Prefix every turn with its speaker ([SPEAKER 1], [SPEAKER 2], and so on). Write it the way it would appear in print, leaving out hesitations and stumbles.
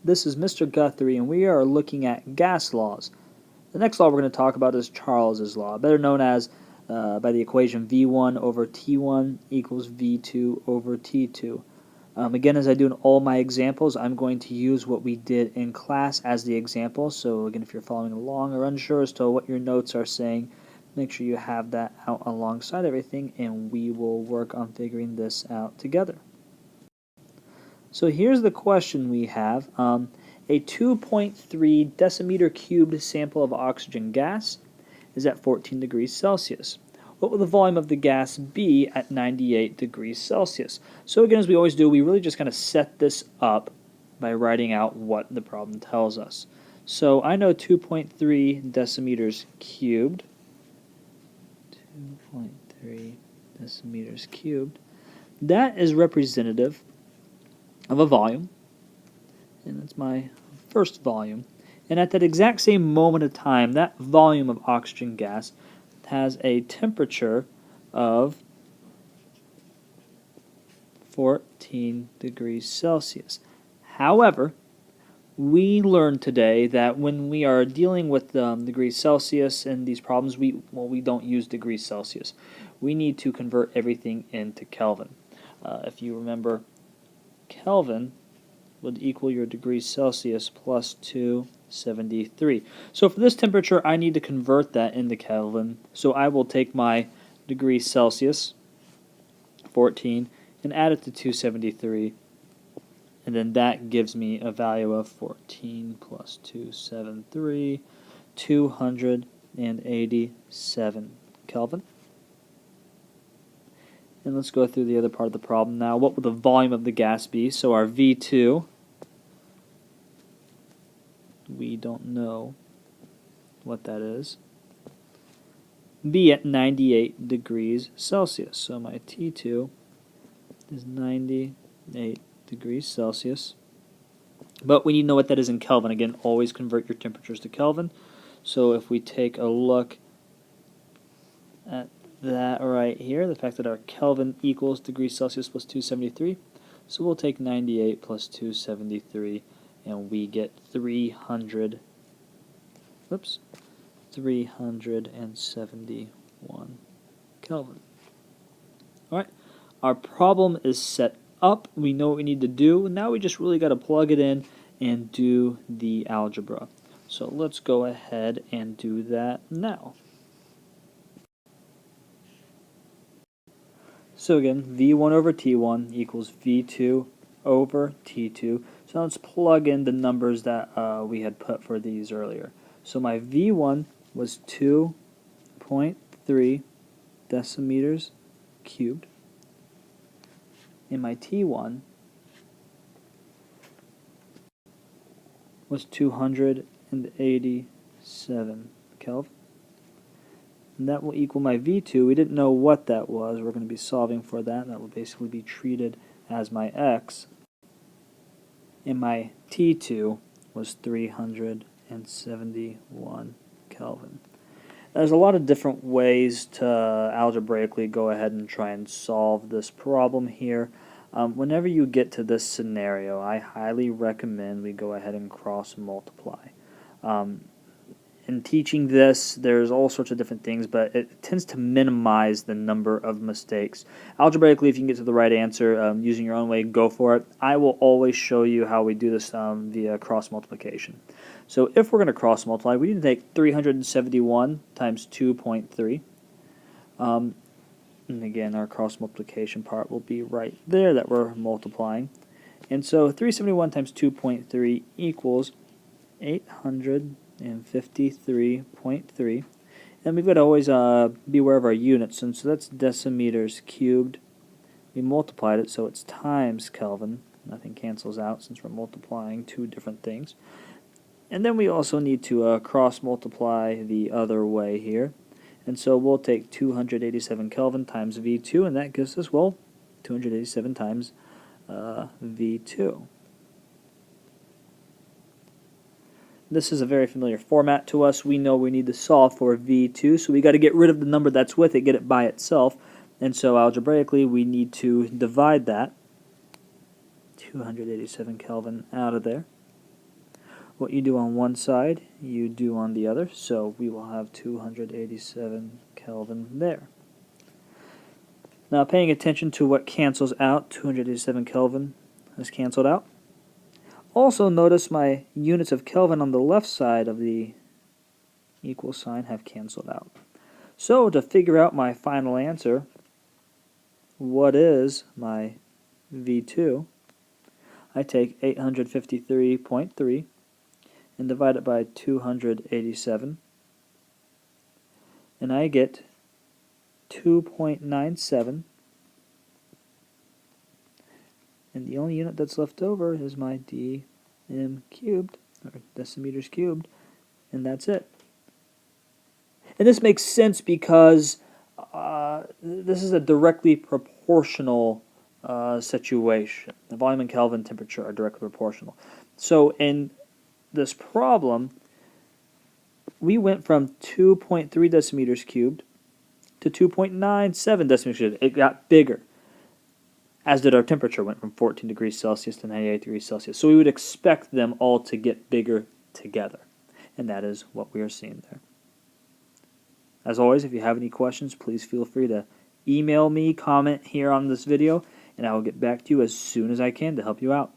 [SPEAKER 1] This is Mr. Guthrie, and we are looking at gas laws. The next law we're going to talk about is Charles's law, better known as by the equation V1 over T1 equals V2 over T2. Again, as I do in all my examples, I'm going to use what we did in class as the example. So again, if you're following along or unsure as to what your notes are saying, make sure you have that out alongside everything, and we will work on figuring this out together. So here's the question we have. A 2.3 decimeter cubed sample of oxygen gas is at 14 degrees Celsius. What will the volume of the gas be at 98 degrees Celsius? So again, as we always do, we really just kind of set this up by writing out what the problem tells us. So I know 2.3 decimeters cubed. 2.3 decimeters cubed. That is representative of a volume, and that's my first volume. And at that exact same moment of time, that volume of oxygen gas has a temperature of 14 degrees Celsius. However, we learned today that when we are dealing with degrees Celsius and these problems, we don't use degrees Celsius. We need to convert everything into Kelvin. If you remember, Kelvin would equal your degrees Celsius plus 273. So for this temperature, I need to convert that into Kelvin. So I will take my degrees Celsius, 14, and add it to 273. And then that gives me a value of 14 plus 273, 287 Kelvin. And let's go through the other part of the problem now. What will the volume of the gas be? So our V2, we don't know what that is, be at 98 degrees Celsius. So my T2 is 98 degrees Celsius. But we need to know what that is in Kelvin. Again, always convert your temperatures to Kelvin. So if we take a look at that right here, the fact that our Kelvin equals degrees Celsius plus 273. So we'll take 98 plus 273, and we get 371 Kelvin. All right, our problem is set up. We know what we need to do. Now we just really got to plug it in and do the algebra. So let's go ahead and do that now. So again, V1 over T1 equals V2 over T2. So let's plug in the numbers that we had put for these earlier. So my V1 was 2.3 decimeters cubed. And my T1 was 287 Kelvin. And that will equal my V2. We didn't know what that was. We're going to be solving for that. That will basically be treated as my X. And my T2 was 371 Kelvin. There's a lot of different ways to algebraically go ahead and try and solve this problem here. Whenever you get to this scenario, I highly recommend we go ahead and cross multiply. In teaching this, there's all sorts of different things, but it tends to minimize the number of mistakes. Algebraically, if you can get to the right answer using your own way, go for it. I will always show you how we do this via cross multiplication. So if we're going to cross multiply, we need to take 371 times 2.3. And again, our cross multiplication part will be right there that we're multiplying. And so 371 times 2.3 equals 853.3. And we've got to always be aware of our units. And so that's decimeters cubed. We multiplied it, so it's times Kelvin. Nothing cancels out since we're multiplying two different things. And then we also need to cross multiply the other way here. And so we'll take 287 Kelvin times V2, and that gives us, well, 287 times V2. This is a very familiar format to us. We know we need to solve for V2, so we got to get rid of the number that's with it, get it by itself. And so algebraically, we need to divide that 287 Kelvin out of there. what you do on one side, you do on the other, so we will have 287 Kelvin there. Now paying attention to what cancels out, 287 Kelvin is canceled out. Also notice my units of Kelvin on the left side of the equal sign have canceled out. So to figure out my final answer, what is my V2, I take 853.3 and divide it by 287, and I get 2.97, and the only unit that's left over is my dm cubed, or decimeters cubed, and that's it. And this makes sense because this is a directly proportional situation. The volume and Kelvin temperature are directly proportional. So in this problem, we went from 2.3 decimeters cubed to 2.97 decimeters cubed. It got bigger, as did our temperature. Went from 14 degrees Celsius to 98 degrees Celsius. So we would expect them all to get bigger together. And that is what we are seeing there. As always, if you have any questions, please feel free to email me, comment here on this video, and I will get back to you as soon as I can to help you out.